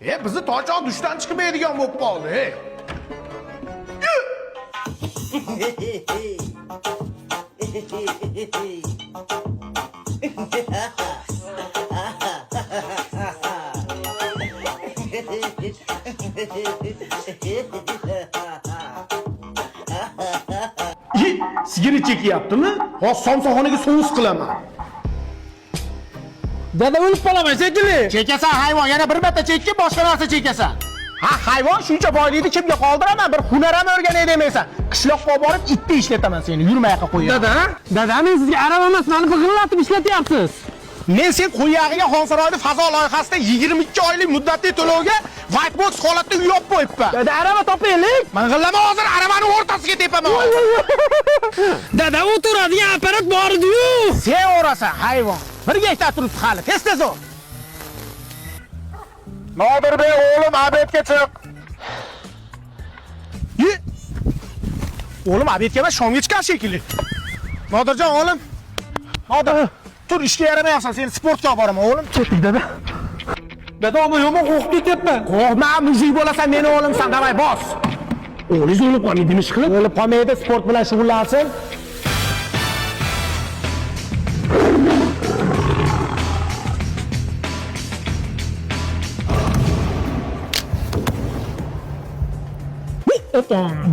Bizni toychoq dushdan chiqmaydigan bo'lib qoldi. Sigir chekyaptimi? Hozir somsaxonaga sovus qilaman. Dada o'lib qolaman shekilli. Chekasan hayvon, yana bir marta chekki, boshqa narsa chekasan. Ha, hayvon shuncha boylikni kimga qoldiraman? Bir hunar ham o'rganay demaysan. Qishloqqa borib itni ishlataman seni, yurmay yoqqa qo'yaman. Dada men sizga arab emas, meni big'illatib ishlatyapsiz. Men sen qo'yag'iga Xonsaroyda fazo loyihasida 22 oylik muddatli to'lovga white box holatda uy olib qo'yibman. Dada araba topaylik. Ming'illama hozir aravani o'rtasiga tepaman. Dada o'tiradigan apparat bor edi-yu. Sen o'rasan hayvon. Birga ishda turibdi hali. Tez ol. Nodirbek o'g'lim obedga chiq. O'g'lim obedga emas, shomga chiqar shekilli. Nodirjon o'g'lim. Nodir, tur ishga yaramayapsan. Seni sportga olib boraman o'g'lim. Ketdik dada. Dada men yomon qo'rqib ketyapman. Qo'rqma, mujik bo'lasan, meni o'g'limsan, davay bos. O'g'lingiz o'lib qolmaydi, ish qilib. O'lib qolmaydi, sport bilan shug'ullansin.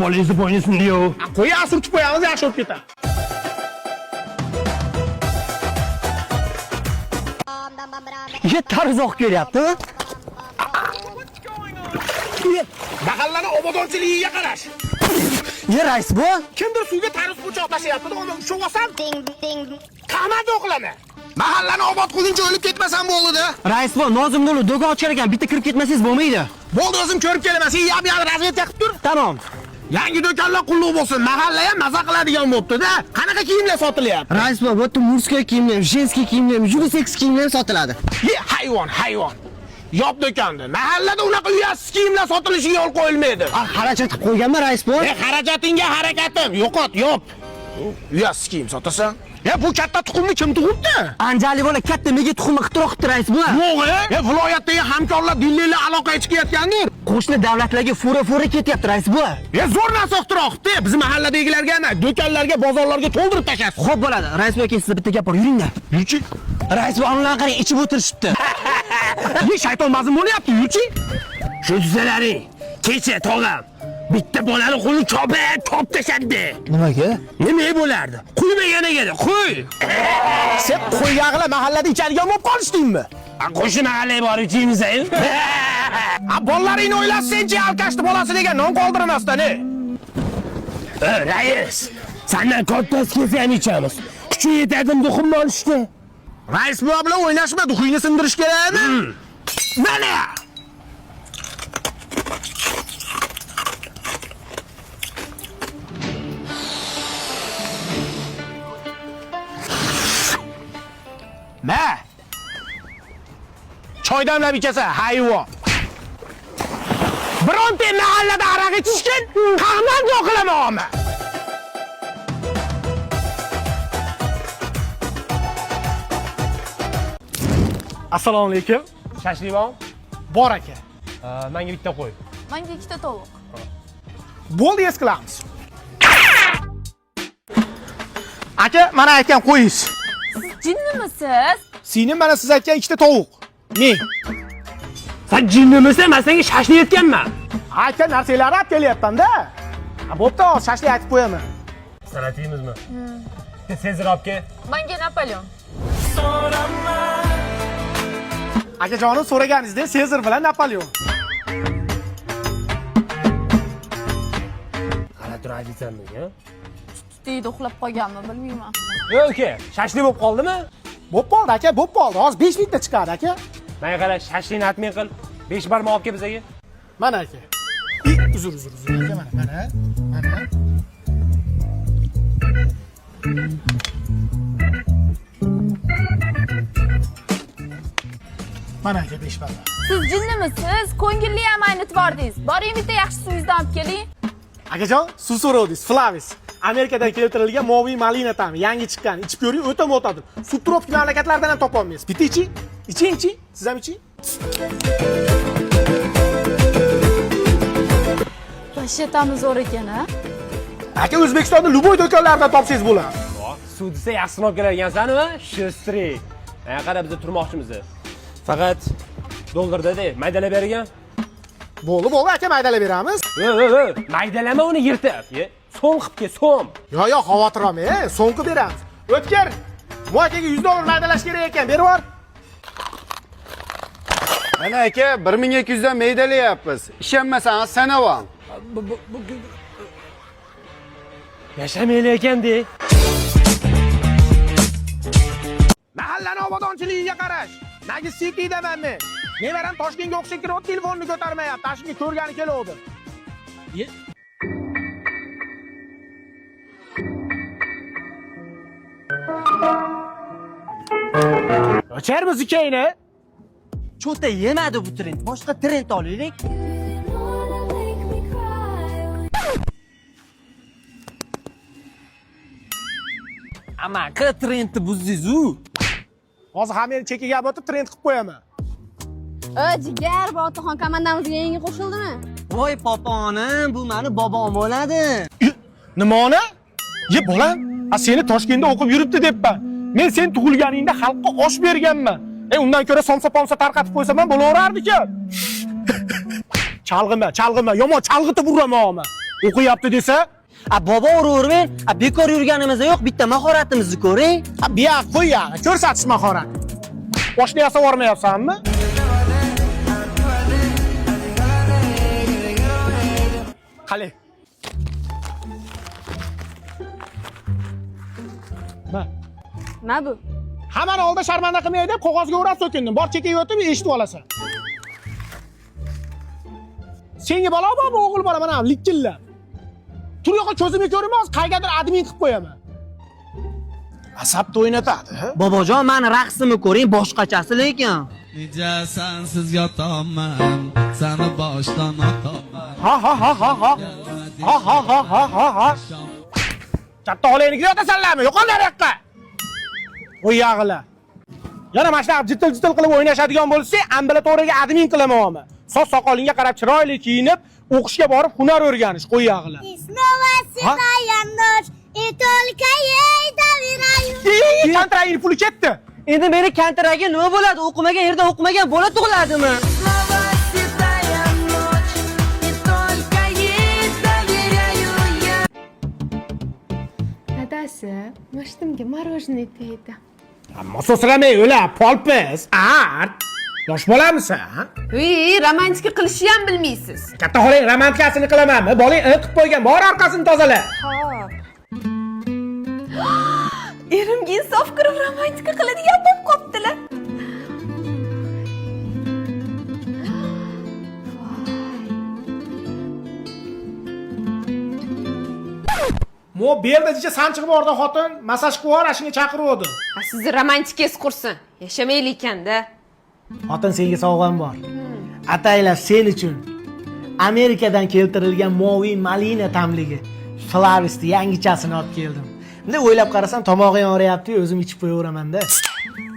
Bolangizni bo'ynisini diyor. Qo'ya surtib qo'yamiz, yaxshi bo'lib ketadi. Yetar uzoq kelyapti. Mahallani obodonchiligiga qarash. Ye rais bu? Kimdir suvga tarif po'choq tashlayapti, uni ushib olsam, qamalda o'qiladi. Mahallani obod qilguncha o'lib ketmasam bo'ldi-da. Rais bu, nozimni o'lib do'ga ochar ekan, bitta kirib ketmasangiz bo'lmaydi. Bo'ldi, o'zim ko'rib kelaman. Sen yab-yab razvedka qilib tur. Tamom. Yangi do'konlar qulluq bo'lsin. Mahalla ham maza qiladigan bo'pti-da. Qanaqa kiyimlar sotilyapti? Rais bu, bu yerda murskiy kiyimlar, jenskiy kiyimlar, unisex kiyimlar sotiladi. Hayvon. Yop do'konda. Mahallada unaqa uyasiz kiyimlar sotilishiga yo'l qo'yilmaydi. Xarajat qilib qo'yganmi rais bu? Xarajatingga harakatim. Yo'qot, yop. Uyasiz kiyim sotasan? Bu katta tuxumni kim tug'ibdi? Anjali bola katta mega tuxumni ixtiro qildi rais bu. Yo'q, viloyatdagi hamkorlar dillilar aloqaga chiqayotgandir. Qo'shni davlatlarga fura ketyapti rais bu. Zo'r narsa ixtiro qildi. Biz mahalladagilarga emas, do'konlarga, bozorlarga to'ldirib tashasiz. Xo'p bo'ladi. Rais bu aka sizga bitta gap bor, yuringlar. Yurchi. Rais bu onlarga qarang, ichib o'tirishibdi. Shayton mazmun bo'lyapti, yurchi. Shu dizalaring. Kecha tog'am bitta bolani qo'lini chop tashadi. Nimaga? Nima bo'lardi? Quymaganiga, qo'y. Sen qo'yg'ag'lar mahallada ichadigan bo'lib qolishdingmi? Qo'shni mahallaga borib ichimiz-a? Bolalaringni o'ylasanchi, alkashni bolasi degan non qoldirmasdan, Rais, sendan kattasi kelsa ham ichamiz. Kuchi yetadimi duxumni olishga? Rais buva bilan o'ynashma, duxingni sindirish kerakmi? Mana! Choy damlab ichasan, hayvon. Bironta mahallada aroq ichishgan, qahman yo'qilamoqmi? Assalomu alaykum. Shashlivom? Bor aka. Menga bitta qo'y. Menga ikkita tovuq. Bo'ldi, es qilamiz. Aka, mana aytgan qo'yingiz. Siz jinnimisiz? Seni mana siz aytgan ikkita tovuq. Ne? Sen jinnimisan? Men senga shashlik aytganman. Aka, narsalarni olib kelyapman-da. Bo'pti, hozir shashlik aytib qo'yaman. Sanatimizmi? Sezir obke. Menga Napoleon. Akajonim so'raganingizda Sezar bilan Napoleon. Qara turadingizmi, ha? Deydi uxlab qolganmi, bilmayman. Yo'q, aka, shashlik bo'lib qoldimi? Bo'p qoldi aka, bo'p qoldi. Hozir 5 minutda chiqadi aka. Menga qara, shashlikni atmay qil. 5 barmoq olib kel bizaga. Mana aka. Uzr aka, mana. Mana aka 5 barmoq. Siz jinnimisiz? Ko'ngilli ham aynitib bordingiz. Boring bitta yaxshi suvingizni olib keling. Akajon, suv so'rovdingiz, Flavis. Amerikadan keltirilgan moviy malina ta'mi, yangi chiqqan. Ichib ko'ring, o'ta mo'tadil. Subtropik mamlakatlardan ham topa olmaysiz. Bitta iching. Iching. Siz ham iching. Kashetami zo'r ekan-a? Aka O'zbekistonda любой do'konlardan topsangiz bo'ladi. Suv desa yaxshisini olib kelgansan-ku, shustri. Qara biz turmoqchimiz. Faqat dollarda-da maydalab bergan. Bo'ldi, aka maydalab beramiz. Maydalama uni yirtib. So'm qilib kel, so'm. Yo'q, xavotir olmang, so'ngki beramiz. O'tkir. Bu akaga $100 maydalash kerak ekan, berib yubor. Mana aka 1200 dan maydalayapmiz. Ishonmasangiz sanavam. Yashamayli ekan-de. Mahallani obodonchiligiga qarash. Nagi City deman men. Nevaram Toshkentga o'xshab kirib, telefonni ko'tarmayapti. Tashkentga ko'rgani keluvdi. O'charmiz ukangni? Cho'ta yemadi bu trend. Boshqa trend olaylik. Ama qil trendni buzdingiz-u. Hozir hamma chekiga o'tib trend qilib qo'yaman. Jigar, Botaxon komandamizga yangi qo'shildimi? Voy poponim, bu meni bobom bo'ladi. Nimani? Ye bolam, seni Toshkentda o'qib yuribdi debman. Men sen tug'ilganingda xalqqa osh berganman. Undan ko'ra somsa-pomsa tarqatib qo'ysam ham bo'laverardi-ku. Chalg'ima, yomon chalg'itib uraman. O'qiyapti desa, Bobo uravermang. Bekor yurganimizda yo'q, bitta mahoratimizni ko'ring. biya qo'y ya, ko'rsatish mahorat. Oshni yasab olmayapsanmi? Qali. Nima bu? Hammani oldida sharmanda qilmay deb qog'ozga o'rab so'kindim. Bor chekiga o'tib eshitib olasan. Senga bola bormi, o'g'il bola mana likkillab. Tur yo'q ko'zimga ko'rinmas, qaygadir admin qilib qo'yaman. Asabni o'ynatadi. Bobojon, meni raqsimni ko'ring, boshqachasi lekin. Necha sensiz yotaman, seni boshdan otaman. Ha. Katta olaynikida yotasanlarmi? Yo'qol nariyoqqa. O'yag'ila. Yana mana shunaqa jitil qilib o'ynashadigan bo'lsa, ambulatoriyaga admin qilaman. Soch soqolingga qarab chiroyli kiyinib, o'qishga borib hunar o'rganish, qo'yag'ila. Kontrakt puli ketdi. Endi meni kontragi nima bo'ladi? O'qimagan yerda o'qimagan bola tug'iladimi? Dadasi, mashtumga morojniy deydi. Ammo so'sramay o'la, polpis, art. Yosh bolamisan? Romantika qilishni ham bilmaysiz. Katta xoling romantikasini qilamanmi? Bolang qilib qo'ygan, bor orqasini tozala. Xo'p. Erimga insof qilib romantika qiladigan bo'lib qoptilar. Mo berdajicha sanchiqib bordi xotin, massaj qilib ashunga chaqiruvdi. Sizni romantikangiz qursin. Yashamaylik ekanda. Xotin senga sovg'am bor. Ataylab sen uchun Amerikadan keltirilgan moviy malina tamligi Flavis'ni yangichasini olib keldim. Endi o'ylab qarasam tomog'im og'riyapti, o'zim ichib qo'yaveramanda.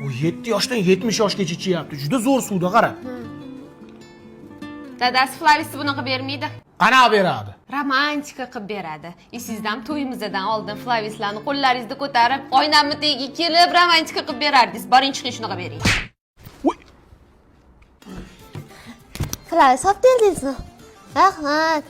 U 7 yoshdan 70 yoshgacha ichyapti. Juda zo'r suvda qara. Dadasi Flavisni bunaqa bermaydi. Qanaqa beradi? Romantika qilib beradi. Sizdan to'yimizdan oldin Flavislarni qo'llaringizda ko'tarib, oynamni tagiga kelib romantika qilib berardingiz. Boring chiqing shunaqa bering. Flavis olib keldingizmi? Rahmat.